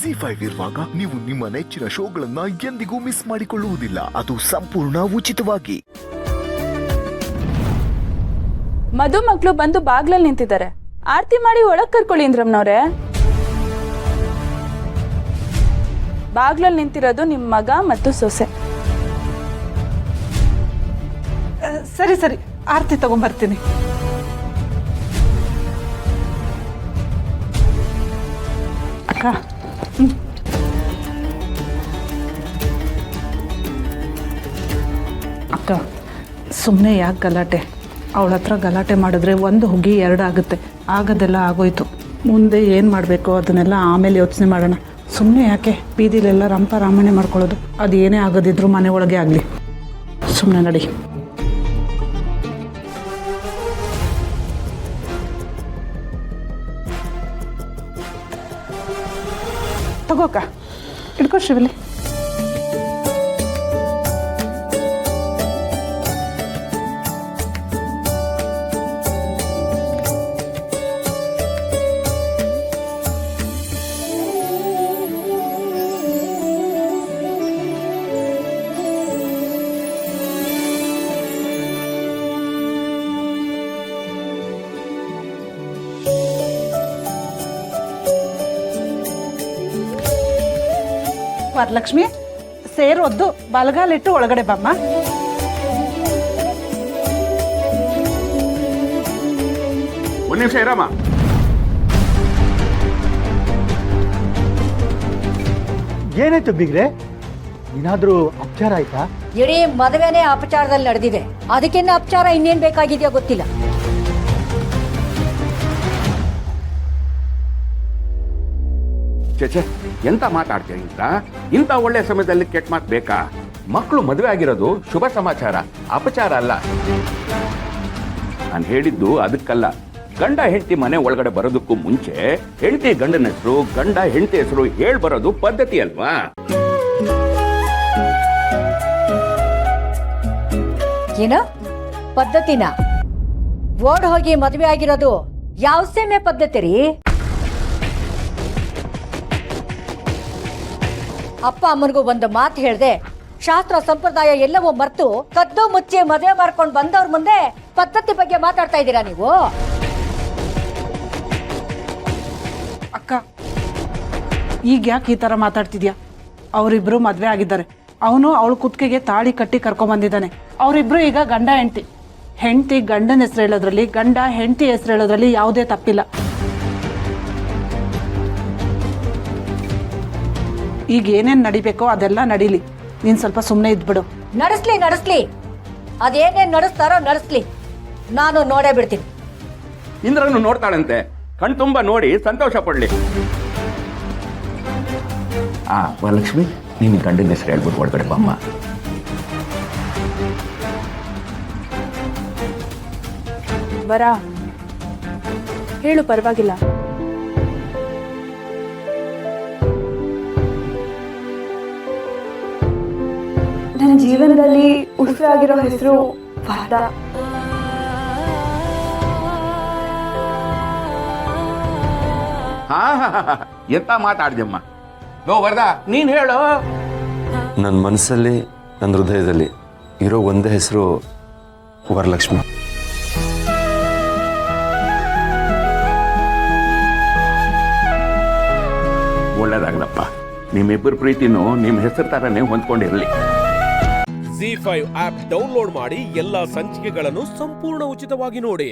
ಜಿ5 ಇರುವಾಗ ನೀವು ನಿಮ್ಮ ನೆಚ್ಚಿನ ಶೋಗಳನ್ನ ಎಂದಿಗೂ ಮಿಸ್ ಮಾಡಿಕೊಳ್ಳುವುದಿಲ್ಲ. ಅದು ಸಂಪೂರ್ಣ ಉಚಿತವಾಗಿ. ಮಧು ಮಕ್ಕಳು ಬಂದು ಬಾಗ್ಲಲ್ಲಿ ನಿಂತಿದ್ದಾರೆ. ಆರತಿ ಮಾಡಿ ಒಳಗ್ ಕರ್ಕೊಳ್ಳಿ ಇಂದ್ರಮ್ನವ್ರೆ. ಬಾಗ್ಲಲ್ಲಿ ನಿಂತಿರೋದು ನಿಮ್ಮ ಮಗ ಮತ್ತು ಸೊಸೆ. ಸರಿ ಸರಿ, ಆರತಿ ತಗೊಂಡ್ಬರ್ತೀನಿ. ಅಕ್ಕ, ಅಕ್ಕ ಸುಮ್ಮನೆ ಯಾಕೆ ಗಲಾಟೆ? ಅವಳ ಹತ್ರ ಗಲಾಟೆ ಮಾಡಿದ್ರೆ ಒಂದು ಹುಗಿ ಎರಡು ಆಗುತ್ತೆ. ಆಗೋದೆಲ್ಲ ಆಗೋಯ್ತು. ಮುಂದೆ ಏನು ಮಾಡಬೇಕು ಅದನ್ನೆಲ್ಲ ಆಮೇಲೆ ಯೋಚನೆ ಮಾಡೋಣ. ಸುಮ್ಮನೆ ಯಾಕೆ ಬೀದಿಲೆಲ್ಲ ರಂಪ ರಾಮಣೆ ಮಾಡ್ಕೊಳ್ಳೋದು? ಅದು ಏನೇ ಆಗೋದಿದ್ರು ಮನೆ ಒಳಗೆ ಆಗಲಿ. ಸುಮ್ಮನೆ ನಡಿ. ತಗೋಕ, ಇಟ್ಕೋ ಶಿವಲಿ. ವರಲಕ್ಷ್ಮಿ, ಸೇರೊದ್ದು ಬಲಗಾಲಿಟ್ಟು ಒಳಗಡೆ ಬಮ್ಮ. ಒಂದು ನಿಮಿಷ ಇರಮ್ಮ. ಏನಾಯ್ತು ಬಿಗ್ರೆ? ಏನಾದ್ರೂ ಅಪಚಾರ ಆಯ್ತಾ? ಇಡೀ ಮದುವೆನೇ ಅಪಚಾರದಲ್ಲಿ ನಡೆದಿದೆ. ಅದಕ್ಕಿನ್ನ ಅಪಚಾರ ಇನ್ನೇನ್ ಬೇಕಾಗಿದೆಯೋ ಗೊತ್ತಿಲ್ಲ. ಚೇಚೆ, ಎಂತ ಮಾತಾಡ್ತೀಯ? ಇಂಥ ಒಳ್ಳೆ ಸಮಯದಲ್ಲಿ ಕೆಟ್ಟ ಮಾತು ಬೇಕಾ? ಮಕ್ಕಳು ಮದುವೆ ಆಗಿರೋದು ಶುಭ ಸಮಾಚಾರ, ಅಪಚಾರ ಅಲ್ಲ. ನಾನು ಹೇಳಿದ್ದು ಅದಕ್ಕಲ್ಲ. ಗಂಡ ಹೆಂಡತಿ ಮನೆ ಒಳಗಡೆ ಬರೋದಕ್ಕೂ ಮುಂಚೆ ಹೆಂಡತಿ ಗಂಡನ ಹೆಸರು, ಗಂಡ ಹೆಂಡತಿ ಹೆಸರು ಹೇಳ್ ಬರೋದು ಪದ್ಧತಿ ಅಲ್ವಾ? ಏನ ಪದ್ಧತಿನ? ಓಡ್ ಹೋಗಿ ಮದುವೆ ಆಗಿರೋದು ಯಾವ ಸೇಮೆ ಪದ್ಧತಿ ರೀ? ಅಪ್ಪ ಅಮ್ಮನಿಗೂ ಒಂದು ಮಾತು ಹೇಳ್ದೆ, ಶಾಸ್ತ್ರ ಸಂಪ್ರದಾಯ ಎಲ್ಲವೂ ಮರ್ತು ಕದ್ದು ಮುಚ್ಚಿ ಮದುವೆ ಮಾಡ್ಕೊಂಡು ಬಂದವ್ರ ಮುಂದೆ ಪದ್ಧತಿ ಬಗ್ಗೆ ಮಾತಾಡ್ತಾ ಇದ್ದೀರಾ ನೀವು? ಅಕ್ಕ, ಈಗ ಯಾಕೆ ಈ ಥರ ಮಾತಾಡ್ತಿದ್ಯಾ? ಅವರಿಬ್ರು ಮದುವೆ ಆಗಿದ್ದಾರೆ. ಅವನು ಅವಳ ಕುತ್ತಿಗೆಗೆ ತಾಳಿ ಕಟ್ಟಿ ಕರ್ಕೊಂಬಂದಿದ್ದಾನೆ. ಅವರಿಬ್ರು ಈಗ ಗಂಡ ಹೆಂಡತಿ. ಹೆಂಡತಿ ಗಂಡನ ಹೆಸರು ಹೇಳೋದ್ರಲ್ಲಿ, ಗಂಡ ಹೆಂಡತಿ ಹೆಸರು ಹೇಳೋದ್ರಲ್ಲಿ ಯಾವುದೇ ತಪ್ಪಿಲ್ಲ. ಈಗ ಏನೇನು ನಡಿಬೇಕೋ ಅದೆಲ್ಲ ನಡೀಲಿ. ನೀನು ಸ್ವಲ್ಪ ಸುಮ್ಮನೆ ಇದ್ಬಿಡು. ನಡೆಸ್ಲಿ. ಅದೇನೇನ್ ನಡೆಸ್ತಾರೋ ನಡೆಸ್ಲಿ. ನಾನು ನೋಡೇ ಬಿಡ್ತೀನಿ. ಇಂದ್ರನು ನೋಡ್ತಾಳಂತೆ. ಕಣ್ ತುಂಬ ನೋಡಿ ಸಂತೋಷ ಪಡ್ಲಿ. ವರಲಕ್ಷ್ಮಿ, ನೀನು ಗಂಡನ ಹೆಸರು ಹೇಳ್ಬಿಟ್ಟು ಒಳಗಡೆ ಬಮ್ಮ. ಬರ ಹೇಳು, ಪರವಾಗಿಲ್ಲ. ನನ್ನ ಜೀವನದಲ್ಲಿ ಉಸಿರಾಗಿರೋ ಹೆಸರು ವರದಾ. ಎಂತ ಮಾತಾಡ್ದಮ್ಮ. ನೋ ವರದಾ, ನೀನ್ ಹೇಳು. ನನ್ನ ಮನಸ್ಸಲ್ಲಿ, ನನ್ನ ಹೃದಯದಲ್ಲಿ ಇರೋ ಒಂದೇ ಹೆಸರು ವರಲಕ್ಷ್ಮಿ. ಒಳ್ಳೇದಾಗ್ಲಪ್ಪ. ನಿಮ್ಮಿಬ್ಬರ ಪ್ರೀತಿನೂ ನಿಮ್ಮ ಹೆಸರು ತರನೇ ಹೊಂದ್ಕೊಂಡಿರ್ಲಿ. ಜಿ5 ಆಪ್ ಡೌನ್ಲೋಡ್ ಮಾಡಿ ಎಲ್ಲಾ ಸಂಚಿಕೆಗಳನ್ನು ಸಂಪೂರ್ಣ ಉಚಿತವಾಗಿ ನೋಡಿ.